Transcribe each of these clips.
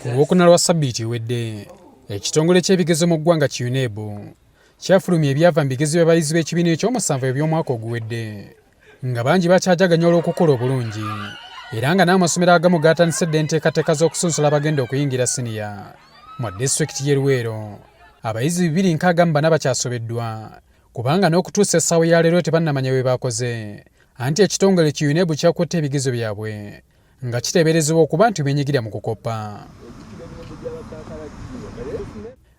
Ku Lwokuna lwa Ssabbiiti ewedde, ekitongole ky'ebigezo mu ggwanga UNEB kyafulumya ebyava mu bigezo by'abayizi b'ekibiina eky'omusanvu eby'omwaka oguwedde, nga bangi bakyajaganya olw'okukola obulungi, era nga n'amasomero agamu gaatandise enteekateeka z'okusunsula abagenda okuyingira siniya. Mu disitulikiti y'e Luweero, abayizi 264 bakyasobeddwa, kubanga n'okutuusa essaawa ya leero tebannamanya bwe baakoze, anti ekitongole UNEB kyakwetta ebigezo byabwe nga kiteeberezebwa okuba nti beenyigira mu kukoppa.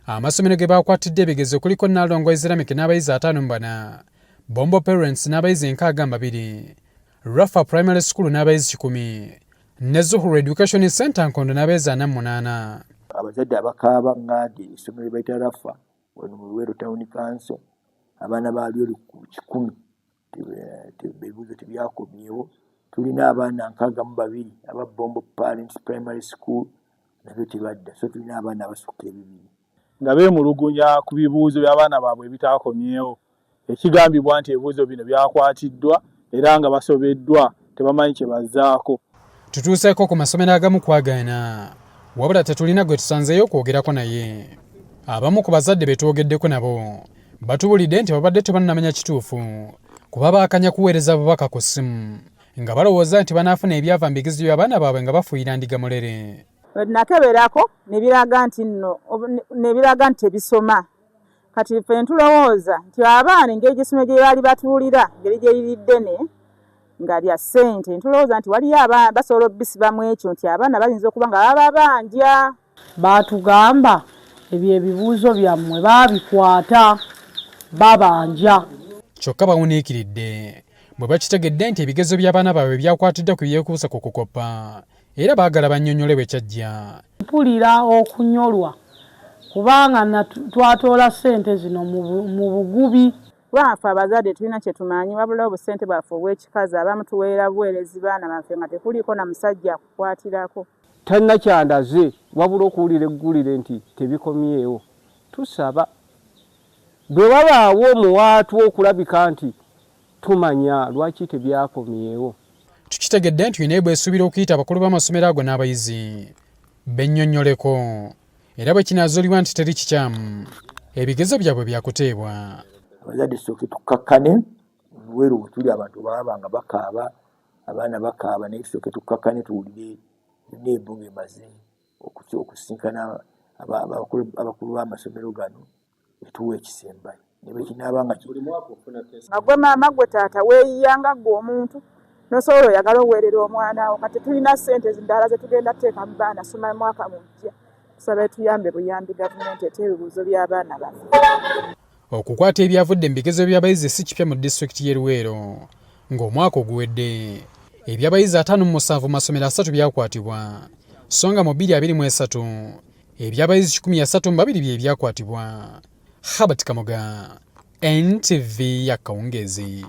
Amasomero ge baakwatidde ebigezo kuliko Nalongo Islamic n'abayizi 54, Bombo Parents n'abayizi 62, Rafa Primary School n'abayizi 10, ne Zuhur Education Center Nkondo n'abayizi 48. Abazadde abakaaba ng'adi essomero bayita Rafa wano mu Luweero Town Council, abaana baali ku 100 ebibuuzo tebyakomyewo. Tulina abaana 62 aba Bombo Parents Primary School nabyo tebadda, so tulina abaana abasukka 200 nga beemulugunya ku bibuuzo by'abaana baabwe ebitaakomyewo. Ekigambibwa nti ebibuuzo bino byakwatiddwa era nga basobeddwa tebamanyi kye bazzaako. Tutuuseeko ku masomero agamu kwagaana, wabula tetulina gwe tusanzeeyo okwogerako naye. Abamu ku bazadde be twogeddeko nabo batubulidde nti babadde tebannamanya kituufu kuba baakanya kuweereza bubaka ku ssimu, nga balowooza nti banaafuna ebyava mu bigezo by'abaana baabwe nga bafuuyira ndiga mulere. Nakeberako ne biraga nti tebisoma. Kati ffe ntulowooza nti abaana engeri gy'essomero gye baali batuulira, engeri gye liri ddene nga lya ssente, ntulowooza nti waliyo abaana basobola obbisibamu ekyo nti abaana bayinza okuba nga baba banja. Baatugamba ebyo ebibuuzo byammwe baabikwata babanja. Kyokka bawuniikiridde bwe bakitegedde nti ebigezo by'abaana baabwe byakwatidde ku byekuusa ku kukoppa, era baagala bannyonnyole bwe kyajja. Mpulira okunyolwa kubanga twatoola ssente zino mu bugubi. Lwaffe abazadde tulina kye tumanyi, wabula obusente bwaffe obw'ekikazi abamu tuweera buweerezi baana baffe nga tekuliiko na musajja akukwatirako. Talina kyandaze wabula okuwulira eggulire nti tebikomyewo. Tusaba bwe wabaawo omuwaatu okulabika nti tumanya lwaki tebyakomyewo. Tukitegedde nti UNEB esuubira okuyita abakulu b'amasomero ago n'abayizi bennyonnyoleko, era bwe kinaazuulibwa nti teri kikyamu, ebigezo byabwe byakuteebwa. Abazadde sooke tukkakkane, Luweero we tuli abantu baba nga bakaaba, abaana bakaaba, naye tusooke tukkakkane tuwulire UNEB ng'emaze okusinkana abakulu b'amasomero gano etuwa ekisembayo. Ne bwe kinaaba nga nga gwe maama gwe taata weeyiyanga ggwe omuntu n'osobola oyagala oweerera omwana wo, kati tulina ssente zindala ze tugenda kuteeka mu baana soma mwaka mujja. Tusaba tuyambe buyambi gavumenti ete ebibuuzo by'abaana baffe. Okukwata ebyavudde mu bigezo by'abayizi si kipya mu disitulikiti y'e Luweero, ng'omwaka oguwedde eby'abayizi 57 mu masomero 3 byakwatibwa, so nga mu 2023 eby'abayizi 132 bye byakwatibwa. Herbert Kamoga, NTV ya Kawungezi.